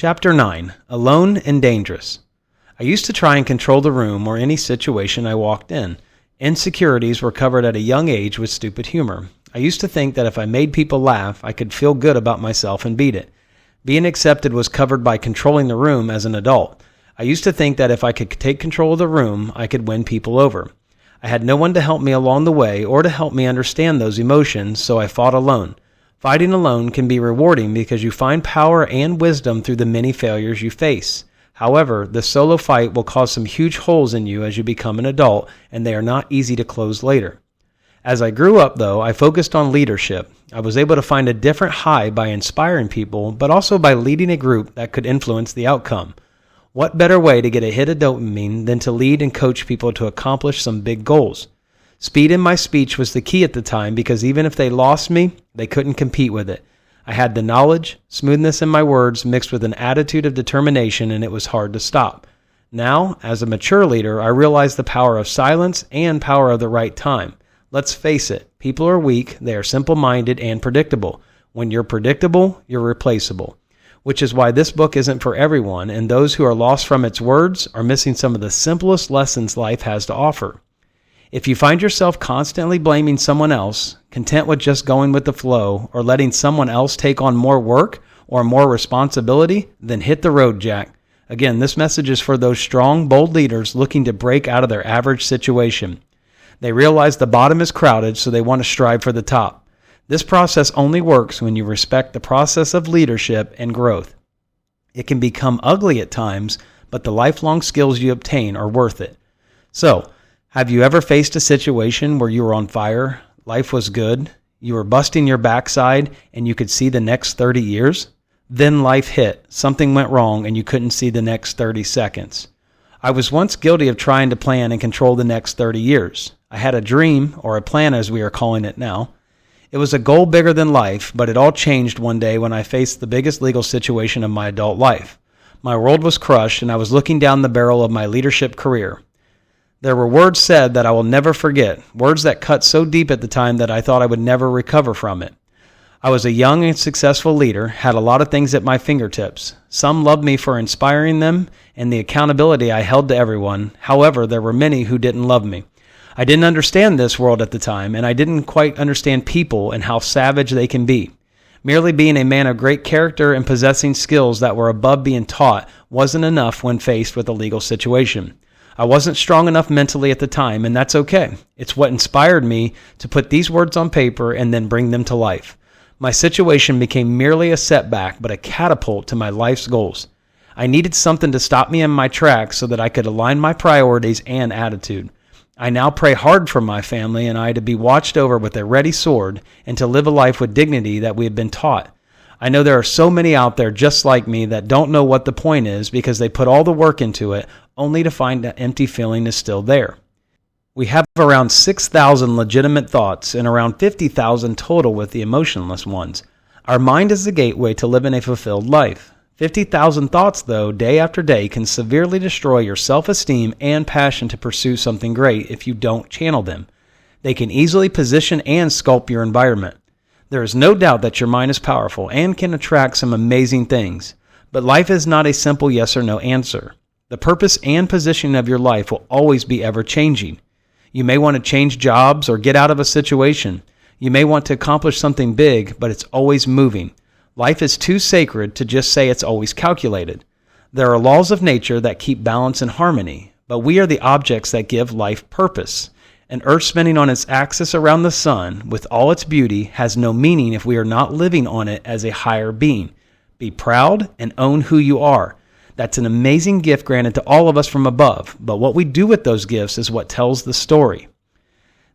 Chapter 9. Alone and Dangerous. I used to try and control the room or any situation I walked in. Insecurities were covered at a young age with stupid humor. I used to think that if I made people laugh, I could feel good about myself and beat it. Being accepted was covered by controlling the room as an adult. I used to think that if I could take control of the room, I could win people over. I had no one to help me along the way or to help me understand those emotions, so I fought alone. Fighting alone can be rewarding because you find power and wisdom through the many failures you face. However, the solo fight will cause some huge holes in you as you become an adult, and they are not easy to close later. As I grew up, though, I focused on leadership. I was able to find a different high by inspiring people, but also by leading a group that could influence the outcome. What better way to get a hit of dopamine than to lead and coach people to accomplish some big goals? Speed in my speech was the key at the time because even if they lost me, they couldn't compete with it. I had the knowledge, smoothness in my words mixed with an attitude of determination, and it was hard to stop. Now, as a mature leader, I realize the power of silence and power of the right time. Let's face it, people are weak, they are simple-minded and predictable. When you're predictable, you're replaceable. Which is why this book isn't for everyone, and those who are lost from its words are missing some of the simplest lessons life has to offer. If you find yourself constantly blaming someone else, content with just going with the flow, or letting someone else take on more work or more responsibility, then hit the road, Jack. Again, this message is for those strong, bold leaders looking to break out of their average situation. They realize the bottom is crowded, so they want to strive for the top. This process only works when you respect the process of leadership and growth. It can become ugly at times, but the lifelong skills you obtain are worth it. So, have you ever faced a situation where you were on fire, life was good, you were busting your backside, and you could see the next 30 years? Then life hit, something went wrong, and you couldn't see the next 30 seconds. I was once guilty of trying to plan and control the next 30 years. I had a dream, or a plan as we are calling it now. It was a goal bigger than life, but it all changed one day when I faced the biggest legal situation of my adult life. My world was crushed, and I was looking down the barrel of my leadership career. There were words said that I will never forget, words that cut so deep at the time that I thought I would never recover from it. I was a young and successful leader, had a lot of things at my fingertips. Some loved me for inspiring them and the accountability I held to everyone. However, there were many who didn't love me. I didn't understand this world at the time, and I didn't quite understand people and how savage they can be. Merely being a man of great character and possessing skills that were above being taught wasn't enough when faced with a legal situation. I wasn't strong enough mentally at the time, and that's okay. It's what inspired me to put these words on paper and then bring them to life. My situation became merely a setback, but a catapult to my life's goals. I needed something to stop me in my tracks so that I could align my priorities and attitude. I now pray hard for my family and I to be watched over with a ready sword and to live a life with dignity that we have been taught. I know there are so many out there just like me that don't know what the point is because they put all the work into it only to find that empty feeling is still there. We have around 6,000 legitimate thoughts and around 50,000 total with the emotionless ones. Our mind is the gateway to living a fulfilled life. 50,000 thoughts, though, day after day can severely destroy your self-esteem and passion to pursue something great if you don't channel them. They can easily position and sculpt your environment. There is no doubt that your mind is powerful and can attract some amazing things, but life is not a simple yes or no answer. The purpose and positioning of your life will always be ever-changing. You may want to change jobs or get out of a situation. You may want to accomplish something big, but it's always moving. Life is too sacred to just say it's always calculated. There are laws of nature that keep balance and harmony, but we are the objects that give life purpose. An earth spinning on its axis around the sun, with all its beauty, has no meaning if we are not living on it as a higher being. Be proud and own who you are. That's an amazing gift granted to all of us from above, but what we do with those gifts is what tells the story.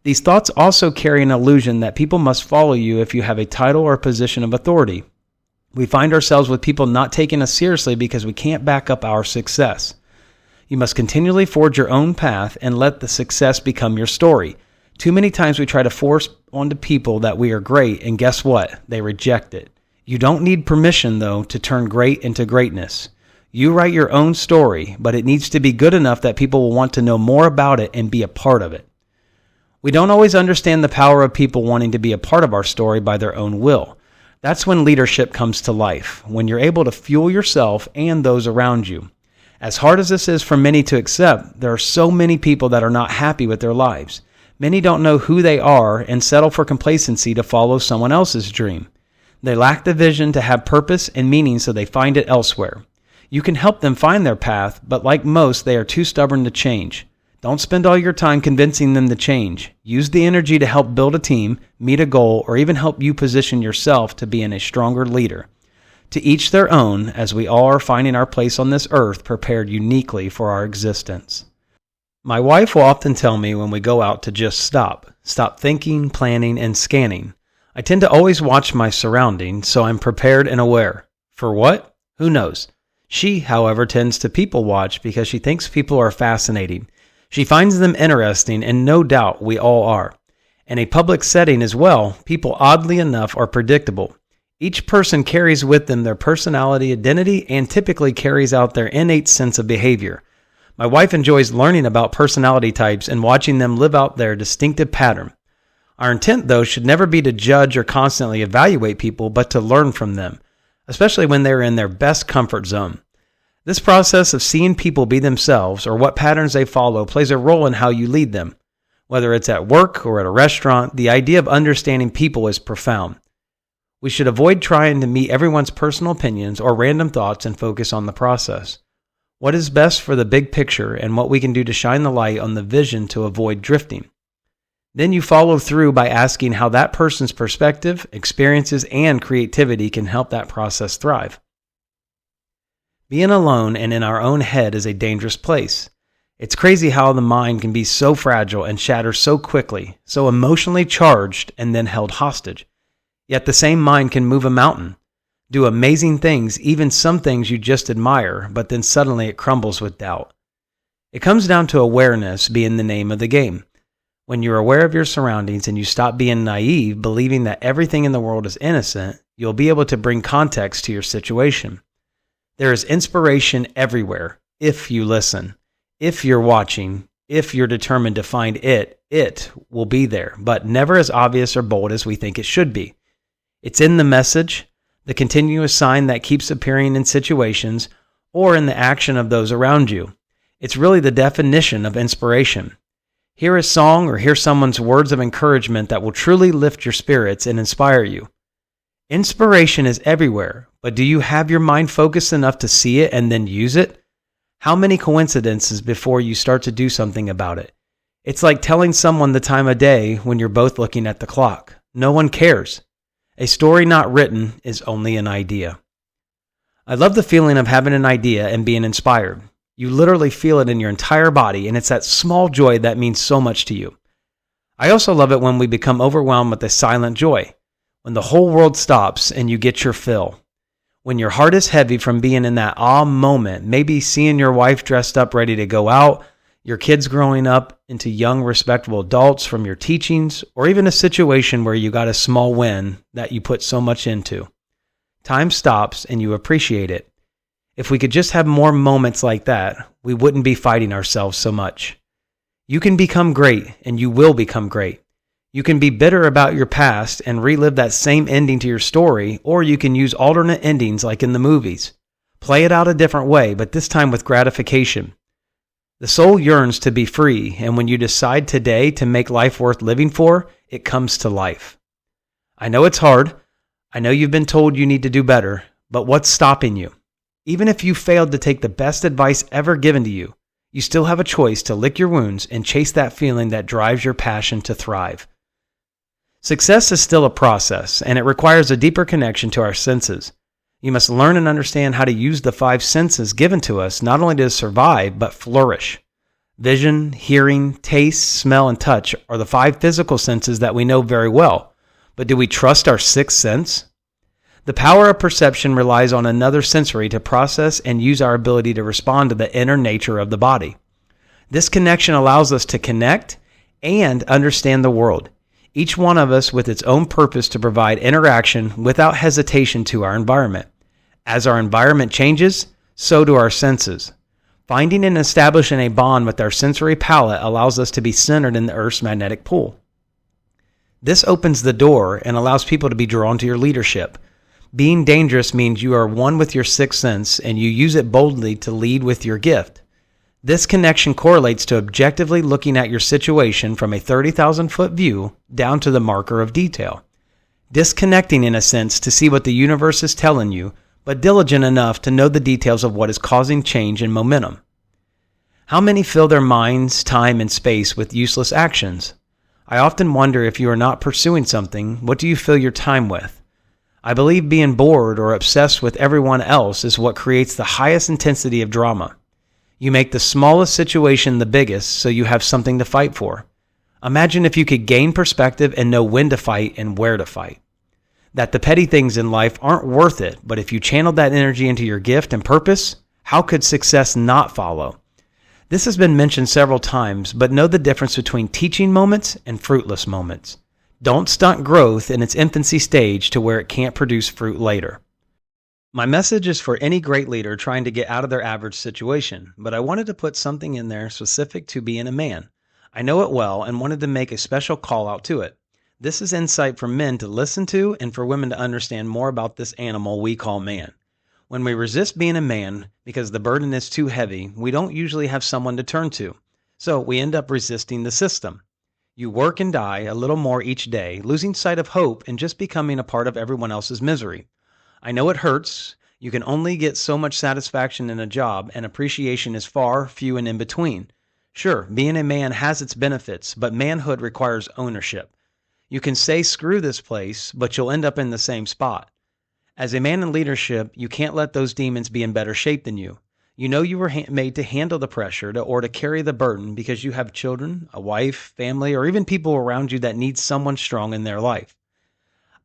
These thoughts also carry an illusion that people must follow you if you have a title or a position of authority. We find ourselves with people not taking us seriously because we can't back up our success. You must continually forge your own path and let the success become your story. Too many times we try to force onto people that we are great, and guess what? They reject it. You don't need permission, though, to turn great into greatness. You write your own story, but it needs to be good enough that people will want to know more about it and be a part of it. We don't always understand the power of people wanting to be a part of our story by their own will. That's when leadership comes to life, when you're able to fuel yourself and those around you. As hard as this is for many to accept, there are so many people that are not happy with their lives. Many don't know who they are and settle for complacency to follow someone else's dream. They lack the vision to have purpose and meaning, so they find it elsewhere. You can help them find their path, but like most, they are too stubborn to change. Don't spend all your time convincing them to change. Use the energy to help build a team, meet a goal, or even help you position yourself to be a stronger leader. To each their own, as we all are finding our place on this earth prepared uniquely for our existence. My wife will often tell me when we go out to just stop. Stop thinking, planning, and scanning. I tend to always watch my surroundings, so I'm prepared and aware. For what? Who knows? She, however, tends to people watch because she thinks people are fascinating. She finds them interesting, and no doubt we all are. In a public setting as well, people oddly enough are predictable. Each person carries with them their personality, identity, and typically carries out their innate sense of behavior. My wife enjoys learning about personality types and watching them live out their distinctive pattern. Our intent, though, should never be to judge or constantly evaluate people, but to learn from them, especially when they're in their best comfort zone. This process of seeing people be themselves or what patterns they follow plays a role in how you lead them. Whether it's at work or at a restaurant, the idea of understanding people is profound. We should avoid trying to meet everyone's personal opinions or random thoughts and focus on the process. What is best for the big picture and what we can do to shine the light on the vision to avoid drifting. Then you follow through by asking how that person's perspective, experiences, and creativity can help that process thrive. Being alone and in our own head is a dangerous place. It's crazy how the mind can be so fragile and shatter so quickly, so emotionally charged and then held hostage. Yet the same mind can move a mountain, do amazing things, even some things you just admire, but then suddenly it crumbles with doubt. It comes down to awareness being the name of the game. When you're aware of your surroundings and you stop being naive, believing that everything in the world is innocent, you'll be able to bring context to your situation. There is inspiration everywhere, if you listen. If you're watching, if you're determined to find it will be there, but never as obvious or bold as we think it should be. It's in the message, the continuous sign that keeps appearing in situations, or in the action of those around you. It's really the definition of inspiration. Hear a song or hear someone's words of encouragement that will truly lift your spirits and inspire you. Inspiration is everywhere, but do you have your mind focused enough to see it and then use it? How many coincidences before you start to do something about it? It's like telling someone the time of day when you're both looking at the clock. No one cares. A story not written is only an idea. I love the feeling of having an idea and being inspired. You literally feel it in your entire body, and it's that small joy that means so much to you. I also love it when we become overwhelmed with a silent joy. When the whole world stops and you get your fill. When your heart is heavy from being in that awe moment, maybe seeing your wife dressed up ready to go out, your kids growing up into young, respectable adults from your teachings, or even a situation where you got a small win that you put so much into. Time stops and you appreciate it. If we could just have more moments like that, we wouldn't be fighting ourselves so much. You can become great, and you will become great. You can be bitter about your past and relive that same ending to your story, or you can use alternate endings like in the movies. Play it out a different way, but this time with gratification. The soul yearns to be free, and when you decide today to make life worth living for, it comes to life. I know it's hard. I know you've been told you need to do better, but what's stopping you? Even if you failed to take the best advice ever given to you, you still have a choice to lick your wounds and chase that feeling that drives your passion to thrive. Success is still a process, and it requires a deeper connection to our senses. You must learn and understand how to use the 5 senses given to us not only to survive, but flourish. Vision, hearing, taste, smell, and touch are the 5 physical senses that we know very well. But do we trust our 6th sense? The power of perception relies on another sensory to process and use our ability to respond to the inner nature of the body. This connection allows us to connect and understand the world, each one of us with its own purpose to provide interaction without hesitation to our environment. As our environment changes, so do our senses. Finding and establishing a bond with our sensory palette allows us to be centered in the Earth's magnetic pull. This opens the door and allows people to be drawn to your leadership. Being dangerous means you are one with your sixth sense and you use it boldly to lead with your gift. This connection correlates to objectively looking at your situation from a 30,000-foot view down to the marker of detail. Disconnecting in a sense to see what the universe is telling you, but diligent enough to know the details of what is causing change and momentum. How many fill their minds, time, and space with useless actions? I often wonder if you are not pursuing something, what do you fill your time with? I believe being bored or obsessed with everyone else is what creates the highest intensity of drama. You make the smallest situation the biggest so you have something to fight for. Imagine if you could gain perspective and know when to fight and where to fight. That the petty things in life aren't worth it, but if you channeled that energy into your gift and purpose, how could success not follow? This has been mentioned several times, but know the difference between teaching moments and fruitless moments. Don't stunt growth in its infancy stage to where it can't produce fruit later. My message is for any great leader trying to get out of their average situation, but I wanted to put something in there specific to being a man. I know it well and wanted to make a special call out to it. This is insight for men to listen to and for women to understand more about this animal we call man. When we resist being a man because the burden is too heavy, we don't usually have someone to turn to. So we end up resisting the system. You work and die a little more each day, losing sight of hope and just becoming a part of everyone else's misery. I know it hurts. You can only get so much satisfaction in a job, and appreciation is far, few, and in between. Sure, being a man has its benefits, but manhood requires ownership. You can say screw this place, but you'll end up in the same spot. As a man in leadership, you can't let those demons be in better shape than you. You know you were made to handle the pressure or to carry the burden because you have children, a wife, family, or even people around you that need someone strong in their life.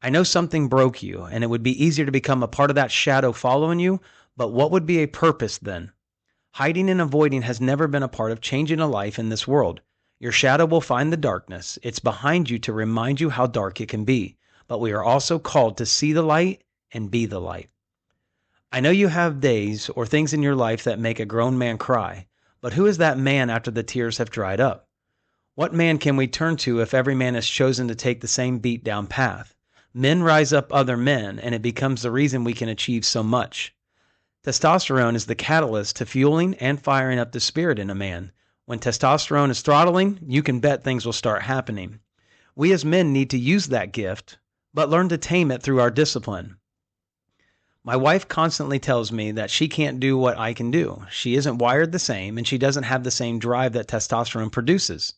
I know something broke you, and it would be easier to become a part of that shadow following you, but what would be a purpose then? Hiding and avoiding has never been a part of changing a life in this world. Your shadow will find the darkness. It's behind you to remind you how dark it can be, but we are also called to see the light and be the light. I know you have days or things in your life that make a grown man cry, but who is that man after the tears have dried up? What man can we turn to if every man has chosen to take the same beat down path? Men rise up other men, and it becomes the reason we can achieve so much. Testosterone is the catalyst to fueling and firing up the spirit in a man. When testosterone is throttling, you can bet things will start happening. We as men need to use that gift, but learn to tame it through our discipline. My wife constantly tells me that she can't do what I can do. She isn't wired the same, and she doesn't have the same drive that testosterone produces.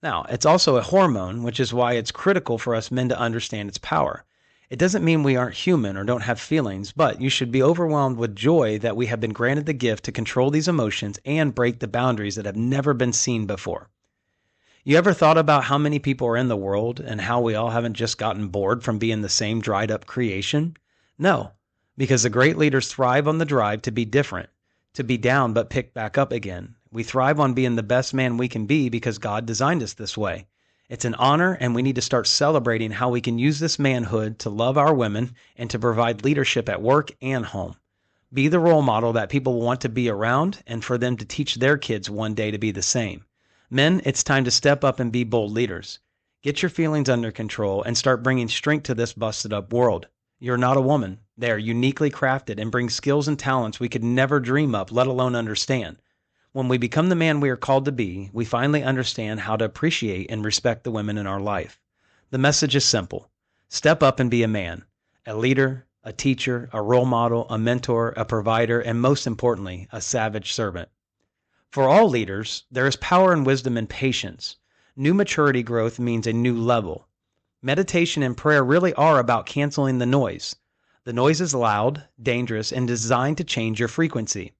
Now, it's also a hormone, which is why it's critical for us men to understand its power. It doesn't mean we aren't human or don't have feelings, but you should be overwhelmed with joy that we have been granted the gift to control these emotions and break the boundaries that have never been seen before. You ever thought about how many people are in the world and how we all haven't just gotten bored from being the same dried up creation? No, because the great leaders thrive on the drive to be different, to be down but pick back up again. We thrive on being the best man we can be because God designed us this way. It's an honor, and we need to start celebrating how we can use this manhood to love our women and to provide leadership at work and home. Be the role model that people want to be around and for them to teach their kids one day to be the same. Men, it's time to step up and be bold leaders. Get your feelings under control and start bringing strength to this busted up world. You're not a woman. They are uniquely crafted and bring skills and talents we could never dream up, let alone understand. When we become the man we are called to be, we finally understand how to appreciate and respect the women in our life. The message is simple. Step up and be a man, a leader, a teacher, a role model, a mentor, a provider, and most importantly, a savage servant. For all leaders, there is power and wisdom and patience. New maturity growth means a new level. Meditation and prayer really are about canceling the noise. The noise is loud, dangerous, and designed to change your frequency.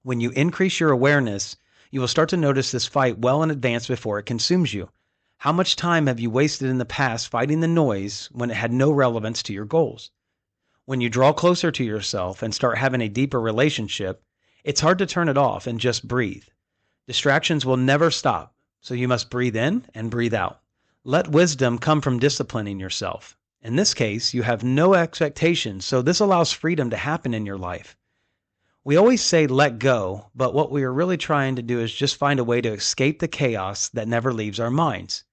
When you increase your awareness, you will start to notice this fight well in advance before it consumes you. How much time have you wasted in the past fighting the noise when it had no relevance to your goals? When you draw closer to yourself and start having a deeper relationship, it's hard to turn it off and just breathe. Distractions will never stop, so you must breathe in and breathe out. Let wisdom come from disciplining yourself. In this case, you have no expectations, so this allows freedom to happen in your life. We always say let go, but what we are really trying to do is just find a way to escape the chaos that never leaves our minds.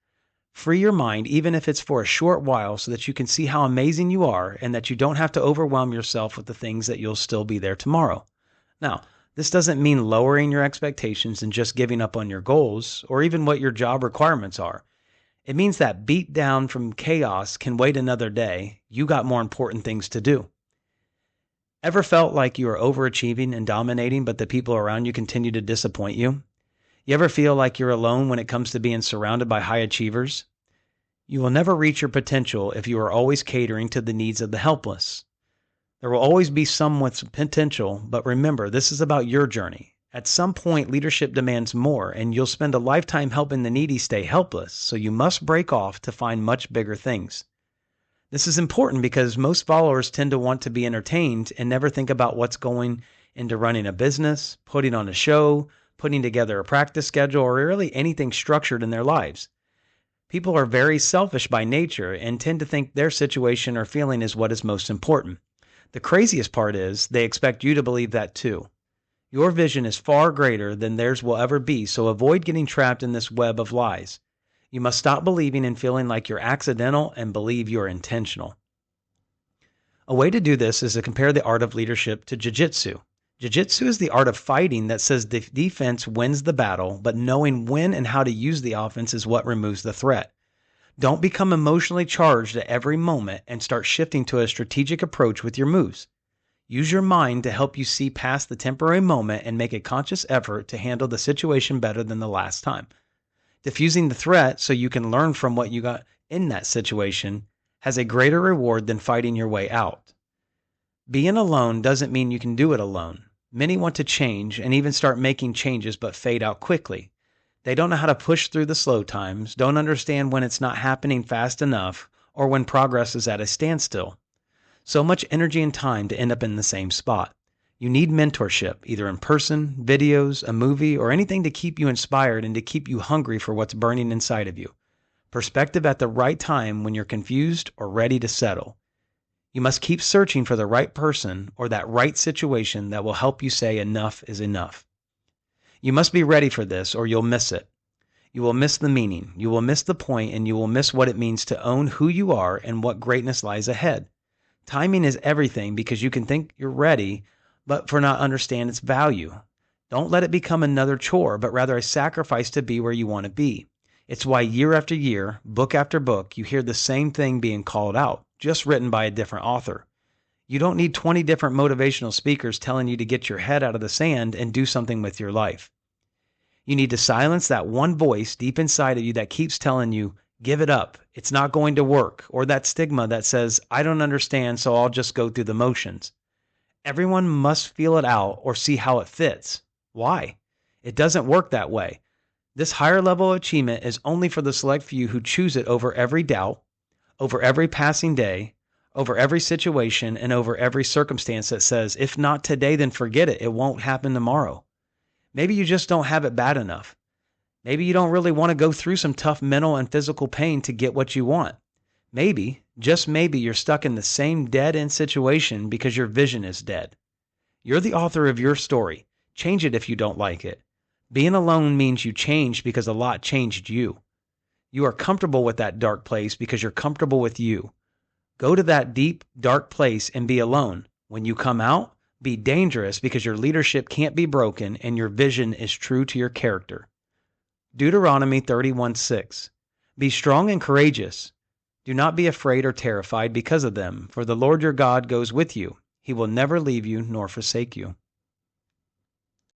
Free your mind, even if it's for a short while, so that you can see how amazing you are and that you don't have to overwhelm yourself with the things that you'll still be there tomorrow. Now, this doesn't mean lowering your expectations and just giving up on your goals or even what your job requirements are. It means that beat down from chaos can wait another day. You got more important things to do. Ever felt like you are overachieving and dominating, but the people around you continue to disappoint you? You ever feel like you're alone when it comes to being surrounded by high achievers? You will never reach your potential if you are always catering to the needs of the helpless. There will always be some with potential, but remember, this is about your journey. At some point, leadership demands more, and you'll spend a lifetime helping the needy stay helpless, so you must break off to find much bigger things. This is important because most followers tend to want to be entertained and never think about what's going into running a business, putting on a show, putting together a practice schedule, or really anything structured in their lives. People are very selfish by nature and tend to think their situation or feeling is what is most important. The craziest part is they expect you to believe that too. Your vision is far greater than theirs will ever be, so avoid getting trapped in this web of lies. You must stop believing and feeling like you're accidental and believe you're intentional. A way to do this is to compare the art of leadership to jiu-jitsu. Jiu-jitsu is the art of fighting that says the defense wins the battle, but knowing when and how to use the offense is what removes the threat. Don't become emotionally charged at every moment and start shifting to a strategic approach with your moves. Use your mind to help you see past the temporary moment and make a conscious effort to handle the situation better than the last time. Diffusing the threat so you can learn from what you got in that situation has a greater reward than fighting your way out. Being alone doesn't mean you can do it alone. Many want to change and even start making changes but fade out quickly. They don't know how to push through the slow times, don't understand when it's not happening fast enough, or when progress is at a standstill. So much energy and time to end up in the same spot. You need mentorship, either in person, videos, a movie, or anything to keep you inspired and to keep you hungry for what's burning inside of you. Perspective at the right time when you're confused or ready to settle. You must keep searching for the right person or that right situation that will help you say enough is enough. You must be ready for this or you'll miss it. You will miss the meaning, you will miss the point, and you will miss what it means to own who you are and what greatness lies ahead. Timing is everything because you can think you're ready, but for not understand its value. Don't let it become another chore, but rather a sacrifice to be where you want to be. It's why year after year, book after book, you hear the same thing being called out, just written by a different author. You don't need 20 different motivational speakers telling you to get your head out of the sand and do something with your life. You need to silence that one voice deep inside of you that keeps telling you, give it up, it's not going to work, or that stigma that says, I don't understand, so I'll just go through the motions. Everyone must feel it out or see how it fits. Why? It doesn't work that way. This higher level of achievement is only for the select few who choose it over every doubt, over every passing day, over every situation, and over every circumstance that says, if not today, then forget it. It won't happen tomorrow. Maybe you just don't have it bad enough. Maybe you don't really want to go through some tough mental and physical pain to get what you want. Maybe, just maybe, you're stuck in the same dead-end situation because your vision is dead. You're the author of your story. Change it if you don't like it. Being alone means you changed because a lot changed you. You are comfortable with that dark place because you're comfortable with you. Go to that deep, dark place and be alone. When you come out, be dangerous because your leadership can't be broken and your vision is true to your character. Deuteronomy 31:6. Be strong and courageous. Do not be afraid or terrified because of them, for the Lord your God goes with you. He will never leave you nor forsake you.